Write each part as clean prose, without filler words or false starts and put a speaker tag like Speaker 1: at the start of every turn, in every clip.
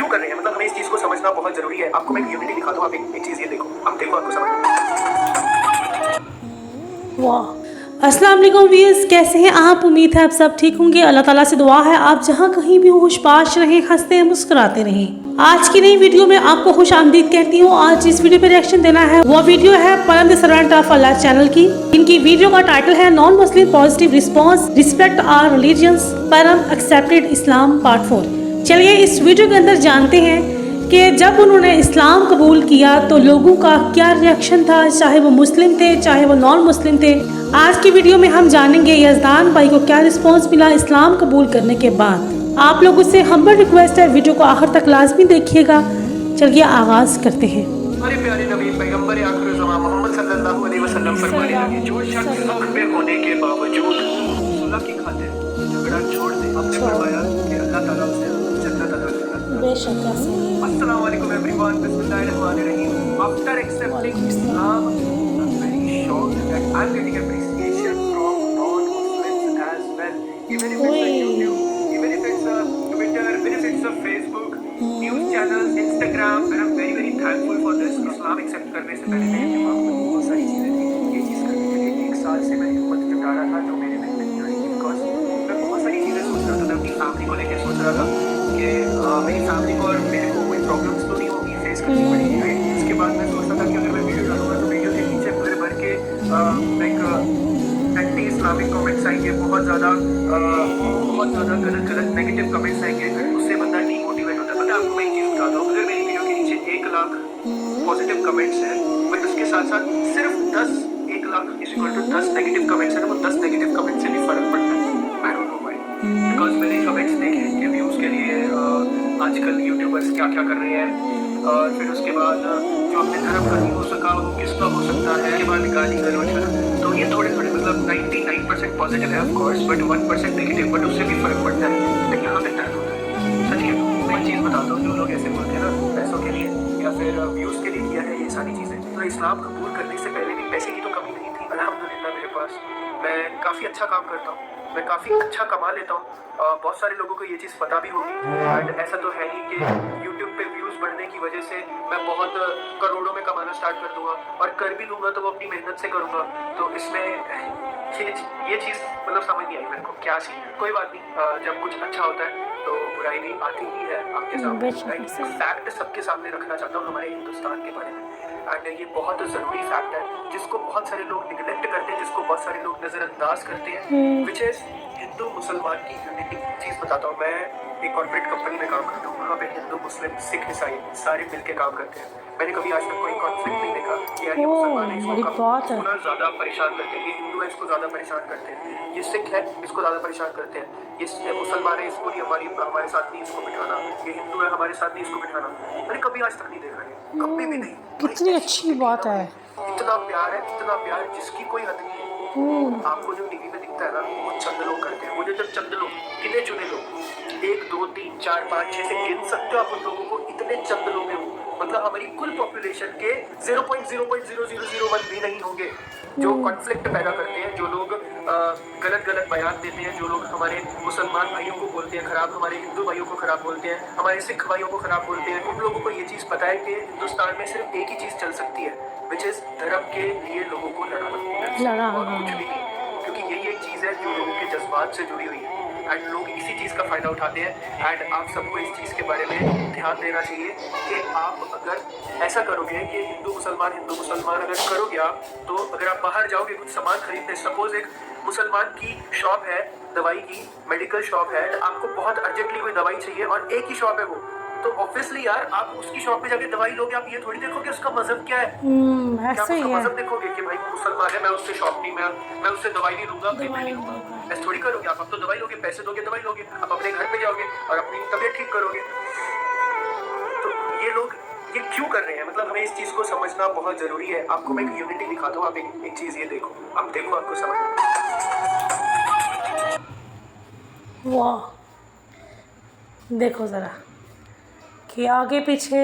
Speaker 1: क्यों कर रहे हैं, मतलब हमें इस चीज को समझना बहुत जरूरी है। आपको मैं यूनिटी दिखाता हूँ, आप एक चीज ये देखो, आप देखो आपको समझ।
Speaker 2: वाह, अस्सलाम वालेकुम व्यूअर्स, कैसे हैं आप? उम्मीद है आप सब ठीक होंगे। अल्लाह ताला से दुआ है आप जहां कहीं भी होश-पाश रहें, हंसते मुस्कुराते रहें। आज की नई वीडियो में आपको खुश आमदीद कहती हूँ। आज इस वीडियो पे रिएक्शन देना है, वो वीडियो है Param the servant of Allah channel की। इनकी वीडियो का टाइटल है non Muslim positive response, respect our religions, Param accepted Islam part 4। चलिए इस वीडियो के अंदर जानते हैं कि जब उन्होंने इस्लाम कबूल किया तो लोगों का क्या रिएक्शन था, चाहे वो मुस्लिम थे चाहे वो नॉन मुस्लिम थे। आज की वीडियो में हम जानेंगे यजदान भाई को क्या रिस्पांस मिला इस्लाम कबूल करने के बाद। आप लोगों से हम्बल रिक्वेस्ट है, वीडियो को आखिर तक लाजमी देखिएगा। चलिए आगाज करते हैं।
Speaker 1: हमारे प्यारे नबी पैगंबर आखिर ज़मां मोहम्मद सल्लल्लाहु अलैहि वसल्लम फरमाने लगे, जो शख्स हक पे होने के बावजूद सुलह की खातिर झगड़ा छोड़ दे, आपने फरमाया कि अल्लाह ताला उसे जन्नत अता करेगा।
Speaker 2: बेशक।
Speaker 1: अस्सलाम वालेकुम एवरीवन, बिस्मिल्लाहिर्रहमानिर्रहीम। After accepting Islam, I'm very shocked that I'm getting appreciation from non-Muslims as well. Even if it's a YouTube, even if it's a Twitter, even if it's a Facebook, news channels, Instagram, and I'm very thankful for this. Islam accept करने से पहले मेरे दिमाग में बहुत सारी चीज़ें थी। ये चीज़ करने के लिए 1 साल से मैं हिम्मत जुटा रहा था, जो मेरे में नहीं आई, बिकॉज मैं बहुत सारी चीज़ें सोच रहा था। मैं अपनी फैमिली को लेकर सोच रहा था कि मेरी फैमिली को और मेरे को कोई प्रॉब्लम्स तो नहीं होगी, फेस करनी पड़ेगी, राइट। उसके बाद मैं सोचता था कि अगर मैं वीडियो डालूंगा तो वीडियो के नीचे भर के लाइक एंटी इस्लामिक कमेंट्स आएंगे, बहुत ज़्यादा गलत नेगेटिव कमेंट्स आएंगे, उससे बंदा डीमोटिवेट होता है। पता है आपको मैं एक चीज़ बताता हूँ, अगर मेरी वीडियो के नीचे 1 लाख पॉजिटिव कमेंट्स हैं, बट उसके साथ साथ सिर्फ 1 lakh is equal to 10 negative comments है, तो वो 10 नेगेटिव कमेंट्स से भी फर्क पड़ता है। I don't know why, because मैंने कमेंट्स देखे कि व्यूज़ के लिए आजकल यूट्यूबर्स क्या क्या कर रहे हैं, और फिर उसके बाद जो अपने धर्म का नहीं हो सका वो किसका हो सकता है, उसके बाद गाली गलौज करना। तो ये थोड़े मतलब 99% पॉजिटिव है ऑफकोर्स, बट 1% नेगेटिव, बट उससे भी फर्क पड़ता है। लेकिन यहाँ पे दर्द होता है। सच कहता हूँ, मैं चीज़ बताता हूँ, जो लोग ऐसे बोलते हैं ना पैसों के लिए या फिर व्यूज़ के लिए किया है ये सारी चीज़ें, तो इस्लाम कबूल करने से पहले भी पैसे की तो कमी नहीं थी, अल्हम्दुलिल्लाह मेरे पास। मैं काफ़ी अच्छा काम करता हूँ, मैं काफ़ी अच्छा कमा लेता हूँ। बहुत सारे लोगों को ये चीज़ पता भी होगी, एंड ऐसा तो है नहीं कि यूट्यूब पे व्यूज़ बढ़ने की वजह से मैं बहुत करोड़ों में कमाना स्टार्ट कर दूंगा, और कर भी दूंगा तो वो अपनी मेहनत से करूँगा। तो इसमें ये चीज़ मतलब समझ नहीं आई मेरे को, क्या सीन है। कोई बात नहीं, जब कुछ अच्छा होता है तो बुराई भी आती ही है आपके सामने, राइट। फैक्ट सबके सामने रखना चाहता हूँ हमारे हिंदुस्तान के बारे में, एंड ये बहुत ज़रूरी फैक्ट है जिसको बहुत सारे लोग निगलेक्ट करते हैं, जिसको बहुत सारे लोग नज़रअंदाज करते हैं, विच इज़ हिंदू मुसलमान की यूनिटी। चीज़ बताता हूँ, मैं एक कॉर्पोरेट कंपनी में काम करता हूँ, वहाँ पे हिंदू मुस्लिम सिख ईसाई सारे मिलके काम करते हैं। मैंने कभी आज तक कोई कॉन्फ्लिक्ट नहीं देखा कि यार ये मुसलमान है इसको थोड़ा ज़्यादा परेशान करते हैं, ये हिंदू है इसको ज़्यादा परेशान करते हैं, ये सिख है इसको ज़्यादा परेशान करते हैं, ये मुसलमान है इसको नहीं हमारे साथ नहीं इसको बिठाना, ये हिंदू है हमारे साथ नहीं इसको बिठाना। मैंने कभी आज तक नहीं देखा है, कभी भी नहीं।
Speaker 2: कितनी अच्छी बात है।
Speaker 1: इतना प्यार है, इतना प्यार जिसकी कोई हद नहीं है। आपको जो टीवी में दिखता है ना वो चंद लोग करते हैं, वो जो जब चंद लोग गिने चुने लोग 1 2 3 4 5 6 से गिन सकते हो आप उन लोगों को, इतने चंद लोग हैं वो, मतलब हमारी कुल पॉपुलेशन के 0.0001 भी नहीं होंगे जो कॉन्फ्लिक्ट पैदा करते हैं, जो लोग गलत बयान देते हैं, जो लोग हमारे मुसलमान भाइयों को बोलते हैं खराब, हमारे हिंदू भाइयों को खराब बोलते हैं, हमारे सिख भाइयों को खराब बोलते हैं। उन लोगों को ये चीज़ पता है कि हिंदुस्तान में सिर्फ एक ही चीज़ चल सकती है, विच इज़ धर्म के लिए लोगों को लड़ाना और कुछ भी नहीं, क्योंकि यही एक चीज़ है जो लोगों के जज्बात से जुड़ी हुई है, एंड लोग इसी चीज़ का फ़ायदा उठाते हैं। एंड आप सबको इस चीज़ के बारे में ध्यान देना चाहिए कि आप अगर ऐसा करोगे कि हिंदू मुसलमान अगर करोगे आप, तो अगर आप बाहर जाओगे कुछ सामान खरीदने, सपोज एक मुसलमान की शॉप है दवाई की, मेडिकल शॉप है, आपको बहुत अर्जेंटली कोई दवाई चाहिए और एक ही शॉप है वो, तो ऑब्वियसली यार आप उसकी शॉप पे जाके दवाई लोगे, आप ये थोड़ी देखोगे उसका मजहब क्या है, क्या उसका मजहब देखोगे कि भाई मुसलमान है मैं उससे शॉप नहीं, मैं उससे दवाई नहीं लूंगा, पेमेंट नहीं लूंगा, ऐसे थोड़ी करोगे आप तो दवाई लोगे, पैसे दोगे दवाई लोगे, आप अपने घर पे जाओगे और अपनी तबीयत ठीक करोगे। तो ये लोग ये क्यों कर रहे हैं, मतलब हमें इस चीज को समझना बहुत जरूरी है। आपको मैं एक यूनिटी दिखाता हूँ, आप एक चीज ये देखो, आप देखो आपको समझ।
Speaker 2: वाह, देखो ज़रा कि आगे पीछे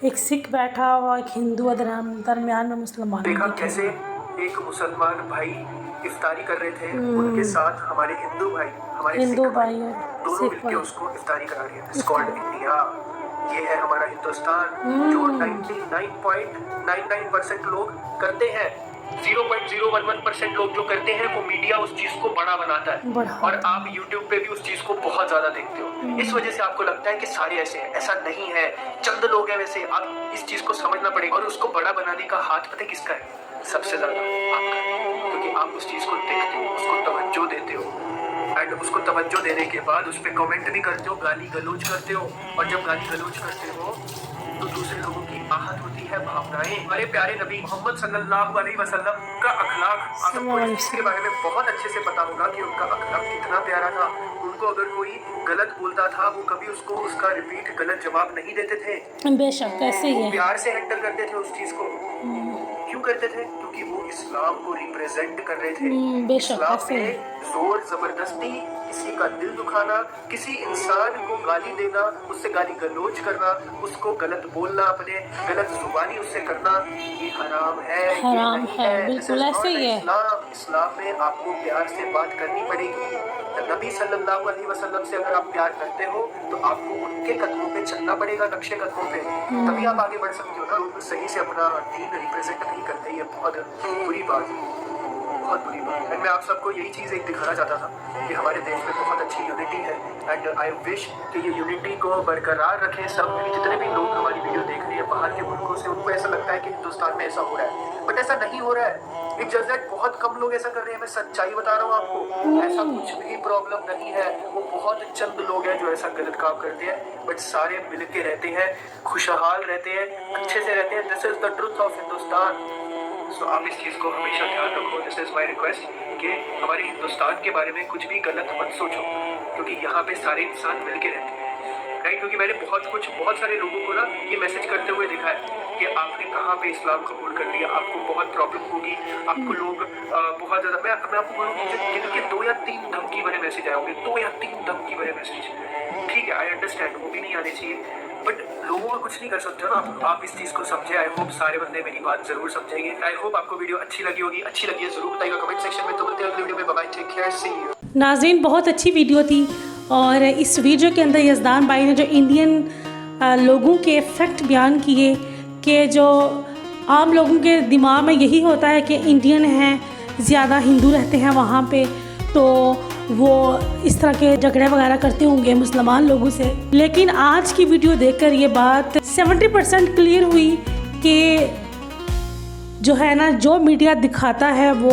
Speaker 2: एक सिख बैठा हुआ, एक हिंदू दरमियान में मुसलमान।
Speaker 1: देखा कैसे एक मुसलमान भाई इफ्तारी कर रहे थे, उनके साथ हमारे हिंदू भाई हमारे सिख भाई दोनों मिलके उसको इफ्तारी करा रहे हैं। इट्स कॉल्ड इंडिया, ये है हमारा हिंदुस्तान जो 99.99% लोग करते हैं। 0.011% लोग जो करते हैं वो मीडिया उस चीज को बड़ा बनाता है और आप YouTube पे भी उस चीज को बहुत ज्यादा देखते हो। इस वजह से आपको लगता है कि सारे ऐसे हैं, ऐसा नहीं है, चंद लोग हैं वैसे। आप इस चीज को समझना पड़ेगा और उसको बड़ा बनाने का हाथ पता है किसका है? सबसे ज्यादा आपका, क्योंकि आप उस चीज को देखते हो, उसको तवज्जो देते हो एंड उसको तवज्जो देने के बाद उस पर कमेंट भी करते हो, गाली गलौज करते हो। और जब गाली गलौज करते हो तो दूसरे लोगों की आहत होती है भावनाएं। हमारे प्यारे नबी मोहम्मद सल्लल्लाहु अलैहि वसल्लम का अखलाक आपको इसके बारे में बहुत अच्छे से पता होगा कि उनका अखलाक कितना प्यारा था। उनको अगर कोई गलत बोलता था वो कभी उसको उसका रिपीट गलत जवाब नहीं देते थे।
Speaker 2: बेशक कैसे ही है,
Speaker 1: प्यार से हैंडल करते थे उस चीज को। क्यों करते थे? क्योंकि वो इस्लाम को रिप्रेजेंट कर रहे थे। इस्लाम में जोर जबरदस्ती, किसी का दिल दुखाना, किसी इंसान को गाली देना, उससे गाली गलौज करना, उसको गलत बोलना, अपने गलत जुबानी उससे करना, ये हराम है,
Speaker 2: हराम है, बिल्कुल ऐसे ही है।
Speaker 1: इस्लाम में आपको प्यार से बात करनी पड़ेगी। नबी सल्लल्लाहु अलैहि वसल्लम से अगर आप प्यार करते हो तो आपको उनके कदमों पे चलना पड़ेगा, नक्शे कदमों पे, तभी आप आगे बढ़ सकते हो ना। सही से अपना दीन रिप्रेजेंट नहीं करते, ये बहुत बुरी बात है, बहुत बुरी बात है। मैं आप सबको यही चीज़ एक दिखाना चाहता था कि हमारे देश में बहुत अच्छी यूनिटी है एंड आई विश कि ये यूनिटी को बरकरार रखें सब। जितने भी लोग हमारी वीडियो देख रहे हैं बाहर के मुल्कों से, उनको ऐसा लगता है कि हिंदुस्तान में ऐसा हो रहा है, बट ऐसा नहीं हो रहा है। इट जस्ट दैट बहुत कम लोग ऐसा कर रहे हैं। मैं सच्चाई बता रहा हूँ आपको, ऐसा कुछ भी प्रॉब्लम नहीं है। वो बहुत चंद लोग हैं जो ऐसा गलत काम करते हैं, बट सारे मिल के रहते हैं, खुशहाल रहते हैं, अच्छे से रहते हैं। This is the truth of Hindustan. So आप इस चीज़ को हमेशा ध्यान रखो। दिस इज माई रिक्वेस्ट कि हमारे हिंदुस्तान के बारे में कुछ भी गलत मत सोचो, क्योंकि यहाँ पे सारे इंसान मिल के रहते हैं, राइट? क्योंकि मैंने बहुत सारे लोगों को ना ये मैसेज करते हुए देखा है कि आपने कहाँ पे इस्लाम कबूल कर लिया, आपको बहुत प्रॉब्लम होगी, आपको लोग बहुत ज़्यादा। मैं आपको बोलूँ कि 2 या 3 धमकी भरे मैसेज आए होंगे, 2 या 3 धमकी भरे मैसेज। ठीक है, आई अंडरस्टैंड, वो भी नहीं आने चाहिए, बट लोगों को कुछ नहीं कर सकते ना आप इस चीज़ को समझे। आई होप सारे बंदे मेरी बात जरूर समझेंगे। आई होप आपको वीडियो अच्छी लगी होगी। अच्छी लगी है जरूर बताइएगा कमेंट सेक्शन में। तो मिलते हैं अगले वीडियो में। Bye, take care, see you.
Speaker 2: नाज़रीन बहुत अच्छी वीडियो थी और इस वीडियो के अंदर यज़दान भाई ने जो इंडियन लोगों के फैक्ट बयान किए कि जो आम लोगों के दिमाग में यही होता है कि इंडियन हैं, ज़्यादा हिंदू रहते हैं वहाँ पे, तो वो इस तरह के झगड़े वगैरह करते होंगे मुसलमान लोगों से। लेकिन आज की वीडियो देखकर ये बात 70% क्लियर हुई कि जो है ना, जो मीडिया दिखाता है वो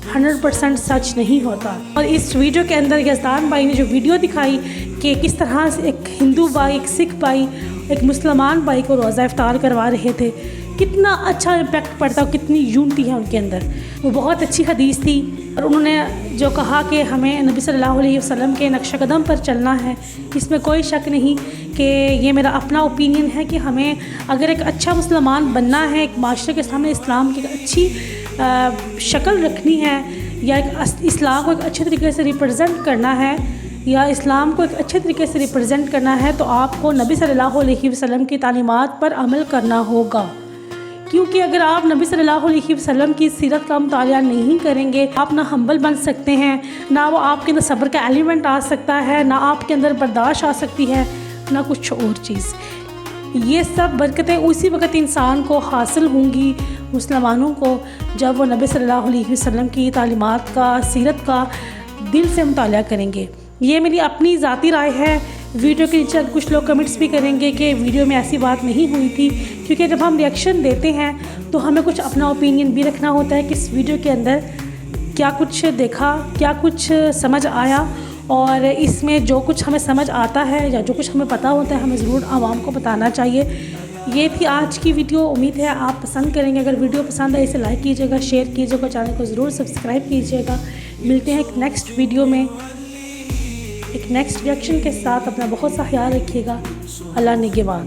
Speaker 2: 100% सच नहीं होता। और इस वीडियो के अंदर यज़दान भाई ने जो वीडियो दिखाई कि किस तरह से एक हिंदू भाई, एक सिख भाई, एक मुसलमान भाई को रोज़ा इफ्तार करवा रहे थे, कितना अच्छा इम्पैक्ट पड़ता है, कितनी यूनिटी है उनके अंदर। वो बहुत अच्छी हदीस थी और उन्होंने जो कहा कि हमें नबी सल्लल्लाहु अलैहि वसल्लम के नक्श कदम पर चलना है, इसमें कोई शक नहीं कि ये मेरा अपना ओपिनियन है कि हमें अगर एक अच्छा मुसलमान बनना है, एक माशरे के सामने इस्लाम की अच्छी शक्ल रखनी है, या एक इस्लाम को एक अच्छे तरीके से रिप्रेजेंट करना है, या इस्लाम को एक अच्छे तरीके से रिप्रेजेंट करना है, तो आपको नबी सल्लल्लाहु अलैहि वसल्लम की तालीमात पर अमल करना होगा। क्योंकि अगर आप नबी सल्लल्लाहु अलैहि वसल्लम की सीरत का मुतालिया नहीं करेंगे, आप ना हम्बल बन सकते हैं, ना वो आपके अंदर सब्र का एलिमेंट आ सकता है, ना आपके अंदर बर्दाश्त आ सकती है, ना कुछ और चीज़। ये सब बरकतें उसी वक्त इंसान को हासिल होंगी, मुसलमानों को, जब वो नबी सल्लल्लाहु अलैहि वसल्लम की तालीमात का, सीरत का दिल से मुतालिया करेंगे। ये मेरी अपनी ज़ाती राय है। वीडियो के नीचे कुछ लोग कमेंट्स भी करेंगे कि वीडियो में ऐसी बात नहीं हुई थी, क्योंकि जब हम रिएक्शन देते हैं तो हमें कुछ अपना ओपिनियन भी रखना होता है कि इस वीडियो के अंदर क्या कुछ देखा, क्या कुछ समझ आया, और इसमें जो कुछ हमें समझ आता है या जो कुछ हमें पता होता है हमें ज़रूर आवाम को बताना चाहिए। ये थी आज की वीडियो। उम्मीद है आप पसंद करेंगे। अगर वीडियो पसंद आए इसे लाइक कीजिएगा, शेयर कीजिएगा, चैनल को ज़रूर सब्सक्राइब कीजिएगा। मिलते हैं एक नेक्स्ट वीडियो में, एक नेक्स्ट रिएक्शन के साथ। अपना बहुत सा ख्याल रखिएगा। अल्लाह निगहबान।